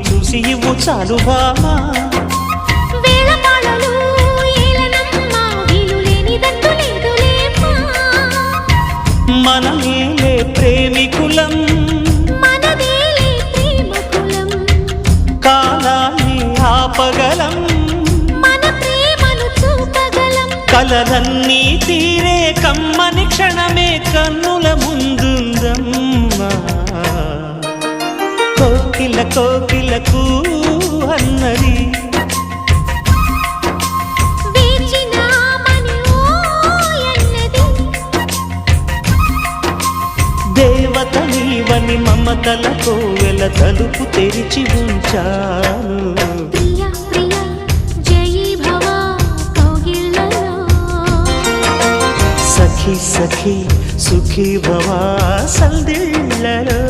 చూసి ఇవ్వు చాలు బామా మనమేలే ప్రేమికులం కాలాన్ని ఆపగలం కలలన్నీ తీరే కమ్మని క్షణమే కన్నుల ముందుందమ్మా కోకిల కోకిలకు అన్నది దేవత నీవని మమతల కోవెల తలుపు తెరిచి ఉంచాను సఖీ సఖీ సుఖీ భవా సందిళ్ళలో